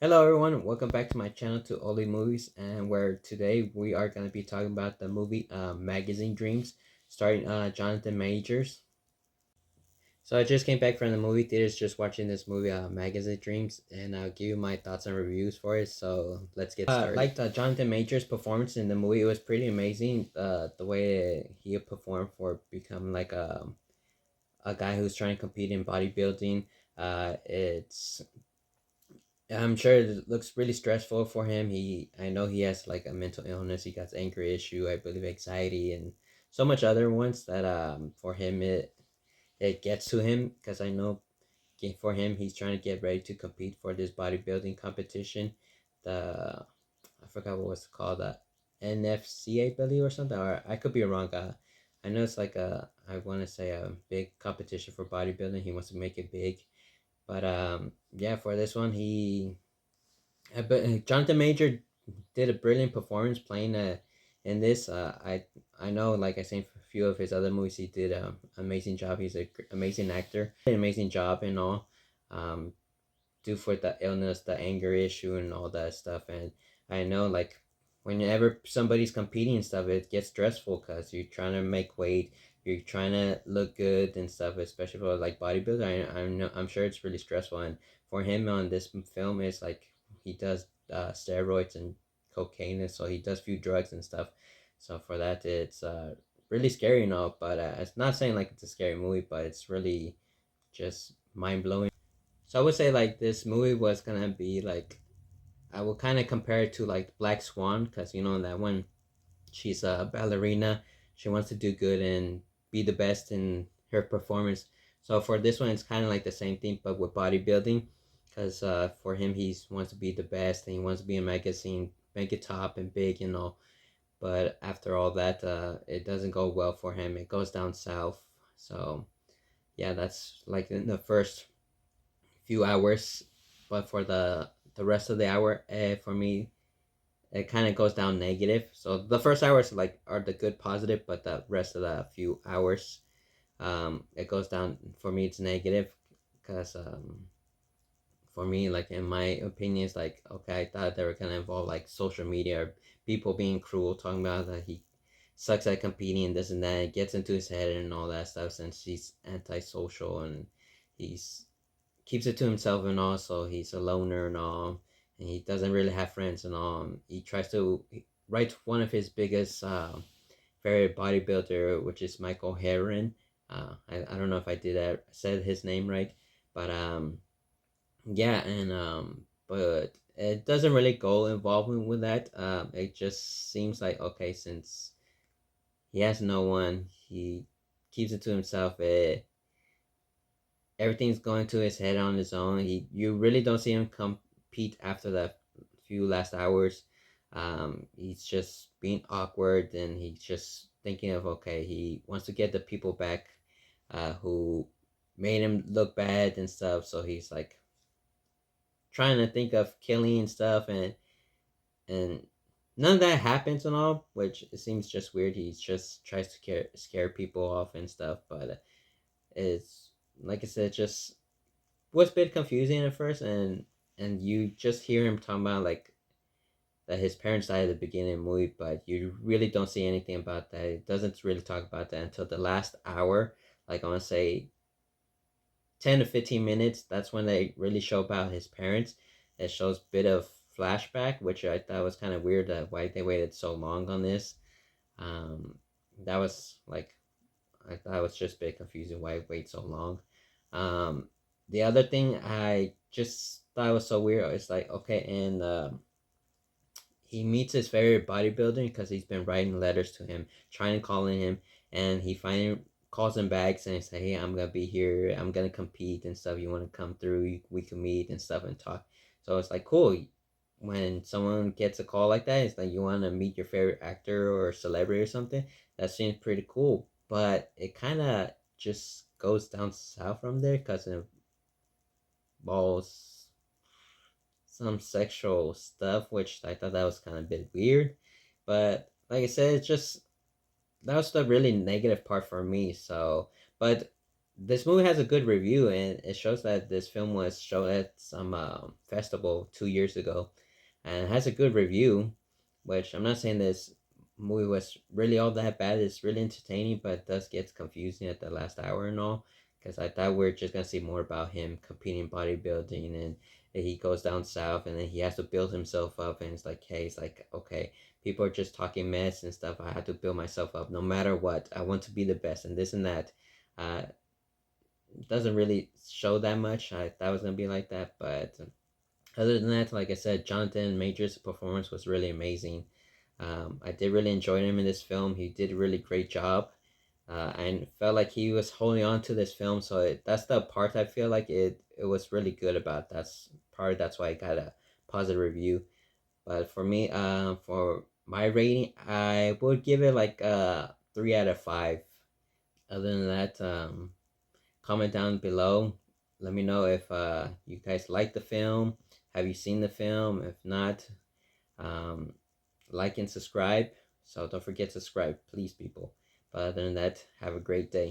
Hello everyone, welcome back to my channel to Oli Movies, and where today we are going to be talking about the movie Magazine Dreams starring Jonathan Majors. So I just came back from the movie theaters just watching this movie Magazine Dreams, and I'll give you my thoughts and reviews for it. So let's get started. Like Jonathan Majors performance in the movie, it was pretty amazing. The way he performed for becoming like a guy who's trying to compete in bodybuilding. It's I'm sure it looks really stressful for him. I know he has like a mental illness. He got anger issue, I believe, anxiety, and so much other ones that for him it gets to him because I know for him he's trying to get ready to compete for this bodybuilding competition. The I forgot what was it called, the NFC, I believe, or something. Or I could be wrong. I know it's like I want to say a big competition for bodybuilding. He wants to make it big, but yeah, for this one but Jonathan Major did a brilliant performance playing in this. I know, like I seen a few of his other movies, he did an amazing job. He's an amazing actor, an amazing job and all. Um, due for the illness, the anger issue, and all that stuff. And I know, like, whenever somebody's competing and stuff, it gets stressful because you're trying to make weight, you're trying to look good and stuff, especially for like bodybuilder. I'm sure it's really stressful. And for him on this film, is like he does steroids and cocaine, and so he does few drugs and stuff. So for that, it's really scary and all. But it's not saying like it's a scary movie, but it's really just mind blowing. So I would say like this movie was gonna be like I would kind of compare it to like Black Swan because you know that one she's a ballerina, she wants to do good and be the best in her performance. So for this one, it's kind of like the same thing but with bodybuilding because for him he wants to be the best and he wants to be in magazine, make it top and big, you know. But after all that, it doesn't go well for him. It goes down south. So yeah, that's like in the first few hours, but for the rest of the hour, for me, it kind of goes down negative. So the first hours like are the good positive, but the rest of the few hours, it goes down for me. It's negative because for me, like in my opinion, it's like okay, I thought they were gonna involve like social media or people being cruel, talking about that he sucks at competing and this and that. It gets into his head and all that stuff since he's antisocial and he's keeps it to himself and all, so he's a loner and all, and he doesn't really have friends and all. He tries to write one of his biggest favorite bodybuilder, which is Michael Heron. I don't know if I did that said his name right, but yeah, and but it doesn't really go involvement with that. It just seems like okay, since he has no one, he keeps it to himself. Everything's going to his head on his own. You really don't see him compete after the few last hours. He's just being awkward and he's just thinking of okay, he wants to get the people back who made him look bad and stuff. So he's like trying to think of killing and stuff, and none of that happens and all, which it seems just weird. He just tries to scare people off and stuff, but it's like I said, just was a bit confusing at first, and you just hear him talking about like that his parents died at the beginning of the movie, but you really don't see anything about that. It doesn't really talk about that until the last hour. Like I want to say 10 to 15 minutes. That's when they really show about his parents. It shows a bit of flashback, which I thought was kind of weird that why they waited so long on this. Um, that was like I thought it was just a bit confusing why wait so long. Um, the other thing I just thought was so weird is like okay, and he meets his favorite bodybuilder because he's been writing letters to him, trying to call in him, and he finally calls him back saying, "Hey, I'm gonna be here. I'm gonna compete and stuff. You want to come through? We can meet and stuff and talk." So it's like cool when someone gets a call like that. It's like you want to meet your favorite actor or celebrity or something. That seems pretty cool, but it kind of just goes down south from there because it involves some sexual stuff, which I thought that was kind of a bit weird. But like I said, it's just that was the really negative part for me. So, but this movie has a good review, and it shows that this film was shown at some festival 2 years ago, and it has a good review. Which I'm not saying this movie was really all that bad. It's really entertaining, but it does get confusing at the last hour and all. Because I thought we are just gonna see more about him competing in bodybuilding, and he goes down south, and then he has to build himself up, and it's like, hey, it's like, okay, people are just talking mess and stuff. I have to build myself up no matter what. I want to be the best, and this and that. Uh, doesn't really show that much. I thought it was gonna be like that, but other than that, like I said, Jonathan Majors' performance was really amazing. I did really enjoy him in this film. He did a really great job, and felt like he was holding on to this film. So that's the part I feel like it was really good about. That's why I got a positive review. But for me, for my rating, I would give it like 3 out of 5. Other than that, comment down below. Let me know if you guys like the film. Have you seen the film? If not, um, like and subscribe. So don't forget to subscribe, please, people. But other than that, have a great day.